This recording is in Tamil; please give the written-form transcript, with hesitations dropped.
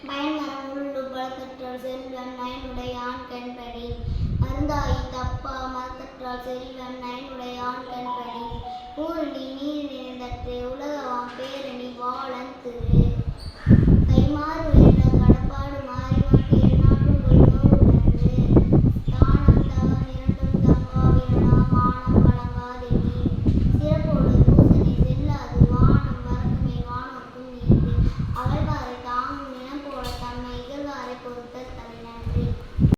பயன்மரம் உள்ளு பலத்தற்றால் செல்வன் நயனுடைய ஆண் கண்படி மருந்தாயி தப்பா மரத்தற்றால் செல்வன் நயனுடைய ஆண் கண்படி ஊரணி நீர் நிறைந்தற்று உலகவாம் பேரணி வாழன் திரு